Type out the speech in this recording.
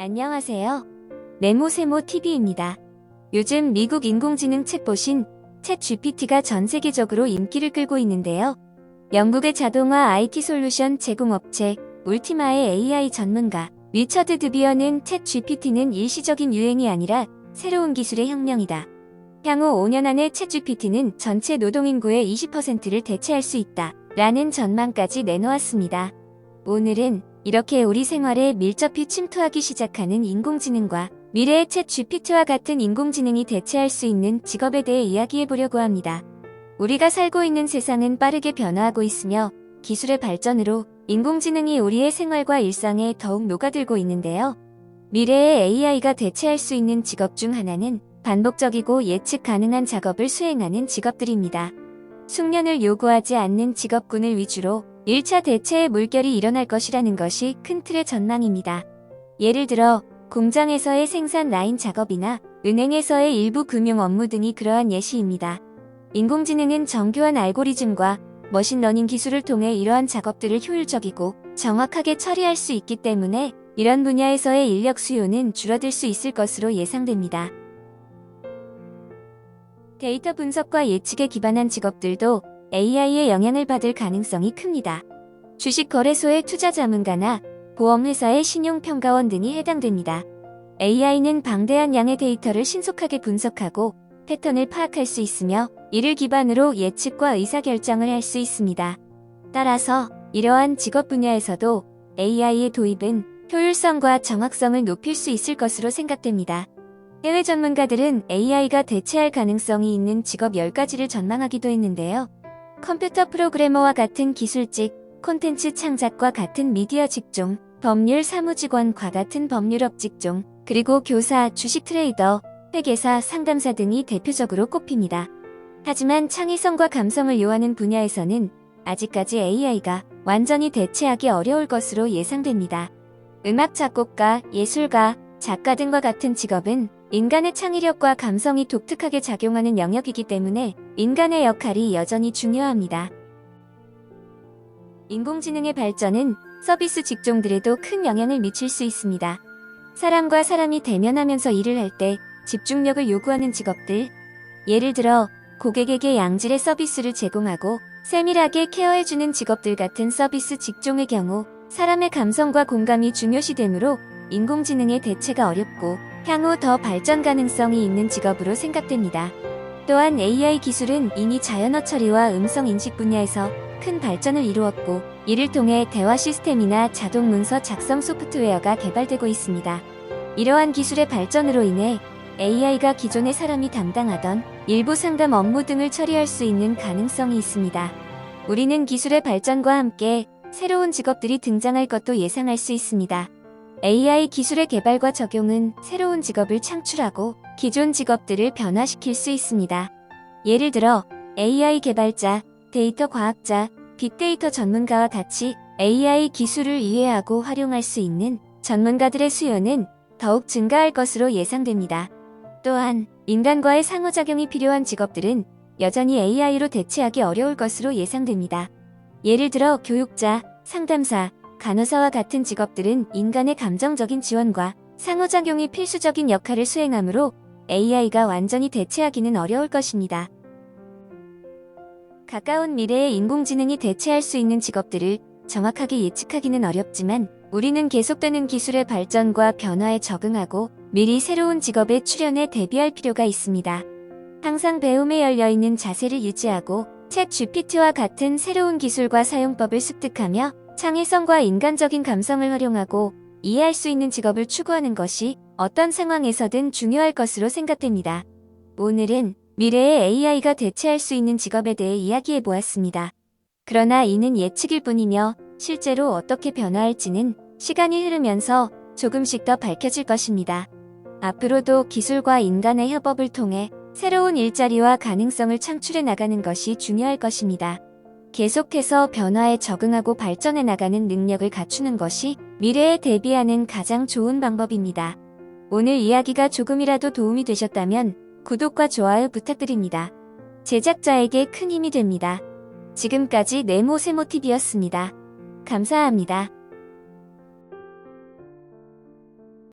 안녕하세요. 네모세모TV입니다. 요즘 미국 인공지능 챗봇인 챗GPT가 전 세계적으로 인기를 끌고 있는데요. 영국의 자동화 IT 솔루션 제공업체 울티마의 AI 전문가 리처드 드비어는 챗GPT는 일시적인 유행이 아니라 새로운 기술의 혁명이다. 향후 5년 안에 챗GPT는 전체 노동인구의 20%를 대체할 수 있다. 라는 전망까지 내놓았습니다. 오늘은 이렇게 우리 생활에 밀접히 침투하기 시작하는 인공지능과 미래의 챗GPT와 같은 인공지능이 대체할 수 있는 직업에 대해 이야기해보려고 합니다. 우리가 살고 있는 세상은 빠르게 변화하고 있으며 기술의 발전으로 인공지능이 우리의 생활과 일상에 더욱 녹아들고 있는데요. 미래의 AI가 대체할 수 있는 직업 중 하나는 반복적이고 예측 가능한 작업을 수행하는 직업들입니다. 숙련을 요구하지 않는 직업군을 위주로 1차 대체의 물결이 일어날 것이라는 것이 큰 틀의 전망입니다. 예를 들어 공장에서의 생산 라인 작업이나 은행에서의 일부 금융 업무 등이 그러한 예시입니다. 인공지능은 정교한 알고리즘과 머신러닝 기술을 통해 이러한 작업들을 효율적이고 정확하게 처리할 수 있기 때문에 이런 분야에서의 인력 수요는 줄어들 수 있을 것으로 예상됩니다. 데이터 분석과 예측에 기반한 직업들도 AI의 영향을 받을 가능성이 큽니다. 주식거래소의 투자 자문가나 보험회사의 신용평가원 등이 해당됩니다. AI는 방대한 양의 데이터를 신속하게 분석하고 패턴을 파악할 수 있으며 이를 기반으로 예측과 의사결정을 할 수 있습니다. 따라서 이러한 직업 분야에서도 AI의 도입은 효율성과 정확성을 높일 수 있을 것으로 생각됩니다. 해외 전문가들은 AI가 대체할 가능성이 있는 직업 10가지를 전망하기도 했는데요. 컴퓨터 프로그래머와 같은 기술직, 콘텐츠 창작과 같은 미디어 직종, 법률 사무직원과 같은 법률업 직종, 그리고 교사, 주식 트레이더, 회계사, 상담사 등이 대표적으로 꼽힙니다. 하지만 창의성과 감성을 요하는 분야에서는 아직까지 AI가 완전히 대체하기 어려울 것으로 예상됩니다. 음악 작곡가, 예술가, 작가 등과 같은 직업은 인간의 창의력과 감성이 독특하게 작용하는 영역이기 때문에 인간의 역할이 여전히 중요합니다. 인공지능의 발전은 서비스 직종들에도 큰 영향을 미칠 수 있습니다. 사람과 사람이 대면하면서 일을 할 때 집중력을 요구하는 직업들, 예를 들어 고객에게 양질의 서비스를 제공하고 세밀하게 케어해주는 직업들 같은 서비스 직종의 경우 사람의 감성과 공감이 중요시되므로 인공지능의 대체가 어렵고 향후 더 발전 가능성이 있는 직업으로 생각됩니다. 또한 AI 기술은 이미 자연어 처리와 음성 인식 분야에서 큰 발전을 이루었고 이를 통해 대화 시스템이나 자동 문서 작성 소프트웨어가 개발되고 있습니다. 이러한 기술의 발전으로 인해 AI가 기존의 사람이 담당하던 일부 상담 업무 등을 처리할 수 있는 가능성이 있습니다. 우리는 기술의 발전과 함께 새로운 직업들이 등장할 것도 예상할 수 있습니다. AI 기술의 개발과 적용은 새로운 직업을 창출하고 기존 직업들을 변화시킬 수 있습니다. 예를 들어 AI 개발자, 데이터 과학자, 빅데이터 전문가와 같이 AI 기술을 이해하고 활용할 수 있는 전문가들의 수요는 더욱 증가할 것으로 예상됩니다. 또한 인간과의 상호작용이 필요한 직업들은 여전히 AI로 대체하기 어려울 것으로 예상됩니다. 예를 들어 교육자, 상담사, 간호사와 같은 직업들은 인간의 감정적인 지원과 상호작용이 필수적인 역할을 수행하므로 AI가 완전히 대체하기는 어려울 것입니다. 가까운 미래에 인공지능이 대체할 수 있는 직업들을 정확하게 예측하기는 어렵지만 우리는 계속되는 기술의 발전과 변화에 적응하고 미리 새로운 직업의 출현에 대비할 필요가 있습니다. 항상 배움에 열려있는 자세를 유지하고 챗GPT와 같은 새로운 기술과 사용법을 습득하며 창의성과 인간적인 감성을 활용하고 이해할 수 있는 직업을 추구하는 것이 어떤 상황에서든 중요할 것으로 생각됩니다. 오늘은 미래의 AI가 대체할 수 있는 직업에 대해 이야기해 보았습니다. 그러나 이는 예측일 뿐이며 실제로 어떻게 변화할지는 시간이 흐르면서 조금씩 더 밝혀질 것입니다. 앞으로도 기술과 인간의 협업을 통해 새로운 일자리와 가능성을 창출해 나가는 것이 중요할 것입니다. 계속해서 변화에 적응하고 발전해 나가는 능력을 갖추는 것이 미래에 대비하는 가장 좋은 방법입니다. 오늘 이야기가 조금이라도 도움이 되셨다면 구독과 좋아요 부탁드립니다. 제작자에게 큰 힘이 됩니다. 지금까지 네모세모TV였습니다. 감사합니다.